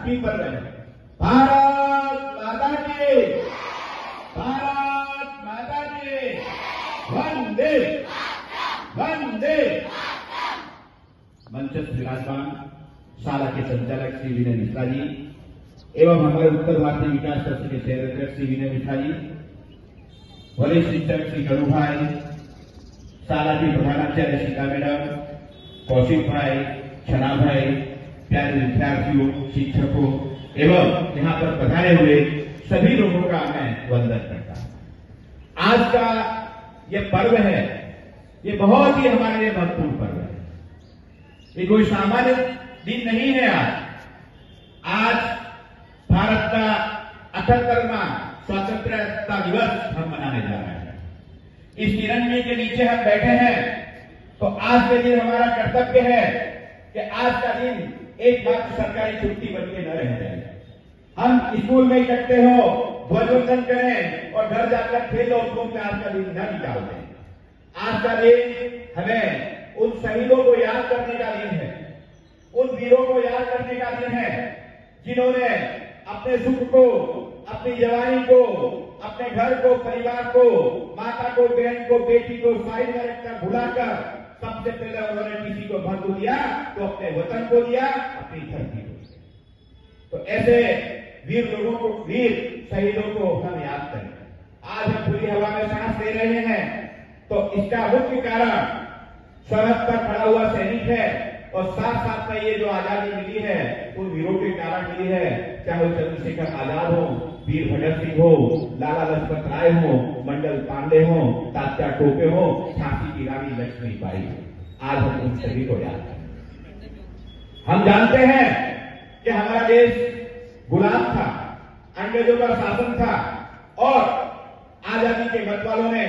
राष्ट्रीय पर्व है। भारत माता की, भारत माता की, वंदे वंदे। मंच पर विराजमान शाला के संचालक श्री विनय मिश्रा जी एवं हमारे उत्तर भारतीय विकास ट्रस्ट के चेयरमैन श्री विनय मिश्रा जी, वरिष्ठ शिक्षक श्री गणु भाई, शाला की प्रधानाचार्य शीता मैडम, कौशिक भाई, छना भाई, प्यारे विद्यार्थियों, शिक्षकों एवं यहाँ पर पधारे हुए सभी लोगों का मैं वंदन करता हूं। आज का ये पर्व है, ये बहुत ही हमारे लिए महत्वपूर्ण पर्व है। ये कोई सामान्य दिन नहीं है। आज भारत का 78वां स्वतंत्रता दिवस हम मनाने जा रहे हैं। इस तिरंगे के नीचे हम बैठे हैं तो आज के दिन हमारा कर्तव्य है कि आज का दिन एक मात्र सरकारी छुट्टी बन के न रह जाए। हम स्कूल में इकट्ठे हो, ध्वजवंदन करें और घर जाकर खेलो तो आज का दिन न निकाल दें। आज का दिन हमें उन शहीदों को याद करने का दिन है, उन वीरों को याद करने का दिन है जिन्होंने अपने सुख को, अपनी जवानी को, अपने घर को, परिवार को, माता को, बहन को, बेटी को साइड में रखकर भुलाकर सबसे पहले उन्होंने किसी को महत्व दिया तो अपने वतन को दिया, अपनी धरती को दिया। तो ऐसे वीर लोगों को, वीर शहीदों को हम याद करें। आज हम खुली हवा में सांस ले रहे हैं तो इसका मुख्य कारण सरहद पर खड़ा हुआ सैनिक है और साथ साथ में ये जो आजादी मिली है उन वीरों के कारण मिली है। चाहे वो चंद्रशेखर आजाद हो, वीर भगत सिंह हो, लाला लजपत राय हो, मंडल पांडे हो, तात्या टोपे हो, झांसी की रानी लक्ष्मीबाई हो। आज हम उन सभी को याद करें। हम जानते हैं कि हमारा देश गुलाम था, अंग्रेजों का शासन था और आजादी के मतवालों ने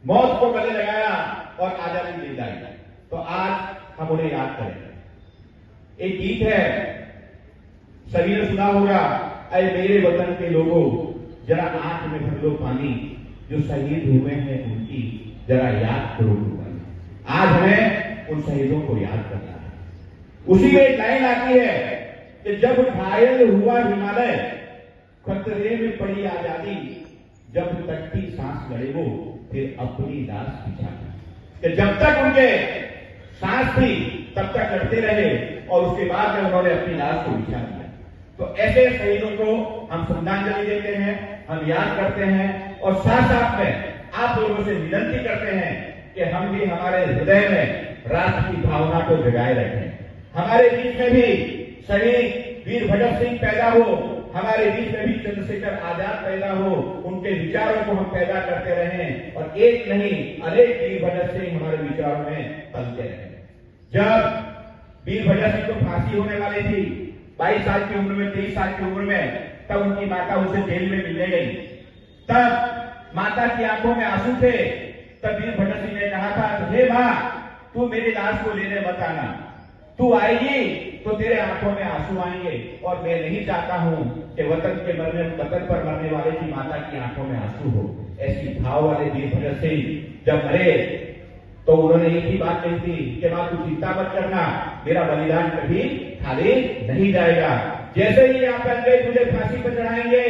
मौत को गले लगाया और आजादी दिलाई। तो आज हम उन्हें याद करें। एक गीत है, सभी ने सुना होगा, अरे मेरे वतन के लोगों जरा आंख में भर लो पानी, जो शहीद हुए हैं उनकी जरा याद करो कुर्बानी। आज हमें उन शहीदों को याद करना है। उसी में एक लाइन आती है कि जब घायल हुआ हिमालय, खतरे में पड़ी आजादी, जब तक की सांस लड़े वो फिर अपनी लाश बिछाना। कि जब तक उनके सांस थी तब तक लड़ते रहे और उसके बाद में उन्होंने अपनी लाश को बिछा दिया। तो ऐसे शहीदों को हम श्रद्धांजलि देते हैं, हम याद करते हैं और साथ साथ में आप लोगों से विनती करते हैं कि हम भी हमारे हृदय में राष्ट्र की भावना को जगाए रखें। हमारे बीच में भी शहीद वीर भगत सिंह पैदा हो, हमारे बीच में भी चंद्रशेखर आजाद पैदा हो, उनके विचारों को हम पैदा करते रहें और एक नहीं अनेक वीर भगत सिंह हमारे विचारों में पलते रहें। जब वीर भगत सिंह को फांसी होने वाली थी 22 साल की उम्र में, 23 साल की उम्र में, तब उनकी माता उसे जेल में मिलने गई। तब माता की आंखों में आंसू थे। तब वीर भगत सिंह ने कहा था, हे मां, तू मेरी लाश को लेने मत आना, तू आएगी तो तेरे आंखों में आंसू आएंगे और मैं नहीं चाहता हूं कि वतन पर मरने वाले की माता की आंखों में आंसू हो। ऐसी भाव वाले वीर भगत सिंह जब मरे तो उन्होंने एक ही बात कही थी कि मां तू चिंता मत करना, मेरा बलिदान कभी खाली नहीं जाएगा। जैसे ही यहाँ पे अंग्रेज मुझे फांसी पर चढ़ाएंगे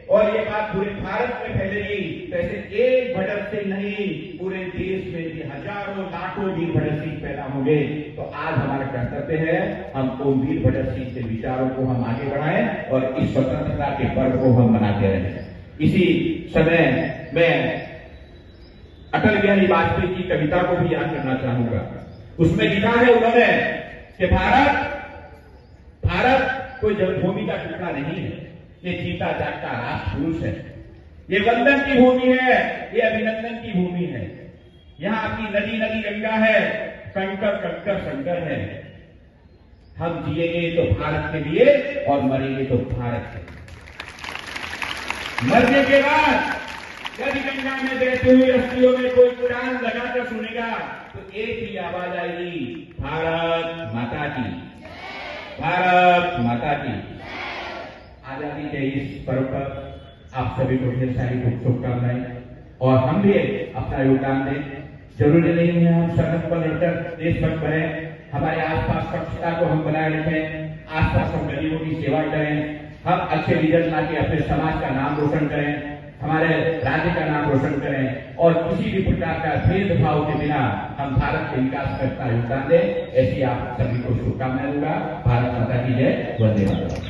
और ये बात पूरे भारत में फैलेगी, वैसे एक भगत सिंह नहीं पूरे देश में भी हजारों लाखों वीर भगत सिंह पैदा होंगे। तो आज हमारा कर्तव्य है हम उन वीर भगत सिंह के विचारों को हम आगे बढ़ाएं और इस स्वतंत्रता के पर्व को हम मनाते रहें। इसी समय मैं अटल बिहारी वाजपेयी की कविता को भी याद करना चाहूंगा। उसमें लिखा है उन्होंने कि भारत कोई जन्मभूमि का टुकड़ा नहीं है, ये जीता जागता राष्ट्र पुरुष है, ये वंदन की भूमि है, ये अभिनंदन की भूमि है। यहाँ आपकी नदी नदी गंगा है, कंकर कंकर शंकर है। हम जिएंगे तो भारत के लिए और मरेंगे तो भारत के लिए। मरने के बाद यदि गंगा में बहती हुई रस्तियों में कोई कुरान लगाकर सुनेगा तो एक ही आवाज आएगी, भारत माता की, भारत माता की। आजादी के इस पर्व पर आप सभी को ढेर सारी शुभकामनाएं और हम भी अपना योगदान दें। जरूरी नहीं है हम सरहद पर लड़कर देशभक्त बने, हमारे आसपास स्वच्छता को हम बनाए रखें, आसपास हम गरीबों की सेवा करें, हम अच्छे रिजल्ट लाके अपने समाज का नाम रोशन करें, हमारे राज्य का नाम रोशन करें और किसी भी प्रकार का भेदभाव के बिना हम भारत के विकास में अपना योगदान दें। ऐसी आप सभी को शुभकामनाएं दूंगा। भारत माता की जय। वंदे मातरम।